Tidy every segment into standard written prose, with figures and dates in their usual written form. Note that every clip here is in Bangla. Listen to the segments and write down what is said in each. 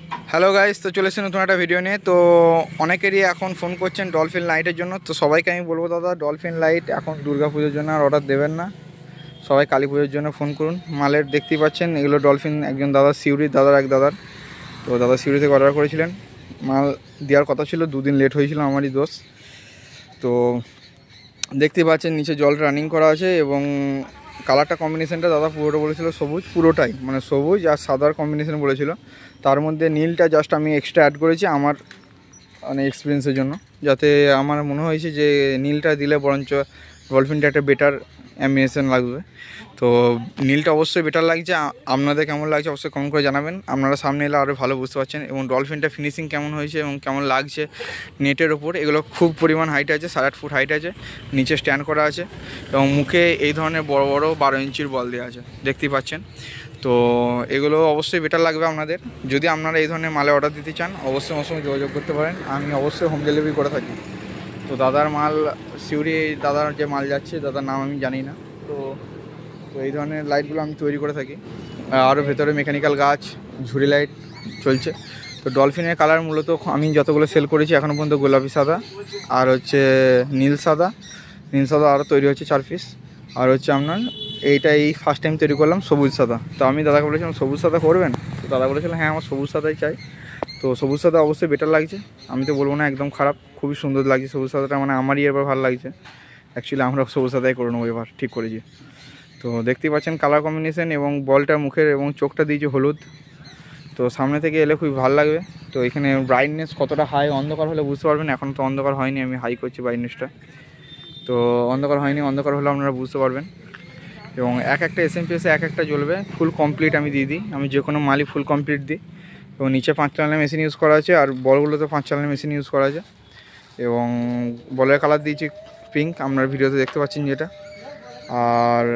হ্যালো গাইস, তো চলে এসেছি নতুন একটা ভিডিও নিয়ে। তো অনেকেরই এখন ফোন করছেন ডলফিন লাইটের জন্য। তো সবাইকে আমি বলবো, দাদা ডলফিন লাইট এখন দুর্গা পুজোর জন্য আর অর্ডার দেবেন না, সবাই কালী পুজোর জন্য ফোন করুন। মালের দেখতেই পাচ্ছেন, এগুলো ডলফিন একজন দাদা সিউড়ির দাদার। তো দাদা সিউড়ি থেকে অর্ডার করেছিলেন, মাল দেওয়ার কথা ছিল, দুদিন লেট হয়েছিল, আমারই দোষ। তো দেখতেই পাচ্ছেন নিচে জল রানিং করা আছে এবং কালারটা কম্বিনেশনটা দাদা পুরোটা বলেছিল সবুজ, পুরোটাই মানে সবুজ আর সাদার কম্বিনেশন বলেছিল। তার মধ্যে নীলটা জাস্ট আমি এক্সট্রা অ্যাড করেছি আমার মানে এক্সপিরিয়েন্সের জন্য, যাতে আমার মনে হয়েছে যে নীলটা দিলে বরঞ্চ ডলফিনটা একটা বেটার অ্যামিনেশন লাগবে। তো নীলটা অবশ্যই বেটার লাগছে। আপনাদের কেমন লাগছে অবশ্যই কমেন্ট করে জানাবেন। আপনারা সামনে এলে আরও ভালো বুঝতে পারছেন। এবং ডলফিনটা ফিনিশিং কেমন হয়েছে এবং কেমন লাগছে নেটের ওপর, এগুলো খুব পরিমাণ হাইট আছে, 8.5 ফুট হাইট আছে, নিচে স্ট্যান্ড করা আছে এবং মুখে এই ধরনের বড় বড় 12 ইঞ্চির বল দেওয়া আছে, দেখতেই পাচ্ছেন। তো এগুলো অবশ্যই বেটার লাগবে আপনাদের। যদি আপনারা এই ধরনের মালে অর্ডার দিতে চান অবশ্যই আমার সঙ্গে যোগাযোগ করতে পারেন, আমি অবশ্যই হোম ডেলিভারি করে থাকি। তো দাদার মাল সিউড়ি, দাদার যে মাল যাচ্ছে দাদার নাম আমি জানি না। তো এই ধরনের লাইটগুলো আমি তৈরি করে থাকি। আরও ভেতরে মেকানিক্যাল গাছ, ঝুড়ি লাইট চলছে। তো ডলফিনের কালার মূলত আমি যতগুলো সেল করেছি এখনও পর্যন্ত গোলাপি সাদা আর হচ্ছে নীল সাদা আরও তৈরি হচ্ছে 4 পিস। আর হচ্ছে আপনার এই ফার্স্ট টাইম তৈরি করলাম সবুজ সাদা। তো আমি দাদাকে বলেছিলাম সবুজ সাদা করবেন, তো দাদা বলেছিলেন হ্যাঁ আমার সবুজ সাদাই চাই। তো সবুজ সাদা অবশ্যই বেটার লাগছে, আমি তো বলবো না একদম খারাপ, খুবই সুন্দর লাগছে সবুজ সাদাটা, মানে আমারই এবার ভালো লাগছে। অ্যাকচুয়ালি আমরা সবুজ সাদাই করে নেবো এবার, ঠিক করেছি। তো দেখতেই পাচ্ছেন কালার কম্বিনেশন এবং বলটা মুখের এবং চোখটা দিয়েছে হলুদ। তো সামনে থেকে এলে খুবই ভালো লাগবে। তো এখানে ব্রাইটনেস কতটা হাই, অন্ধকার হলে বুঝতে পারবেন, এখন তো অন্ধকার হয়নি, আমি হাই করছি ব্রাইটনেসটা। তো অন্ধকার হয়নি, অন্ধকার হলে আপনারা বুঝতে পারবেন। এবং একটা এসএমপিএসে একটা জ্বলবে, ফুল কমপ্লিট আমি দিয়ে দিই, আমি যে কোনো মালই ফুল কমপ্লিট দিই। এবং নিচে 5 চ্যানেলের মেশিন ইউজ করা আছে আর বলগুলোতে 5 চ্যানেলের মেশিন ইউজ করা আছে। এবং বলের কালার দিয়েছি পিঙ্ক, আপনার ভিডিওতে দেখতে পাচ্ছেন যেটা। আর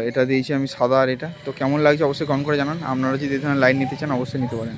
এটা দিয়েছি আমি সাদা। আর এটা তো কেমন লাগছে অবশ্যই কমেন্ট করে জানান। আপনারা যদি এই ধরনের লাইট নিতে চান অবশ্যই নিতে পারেন।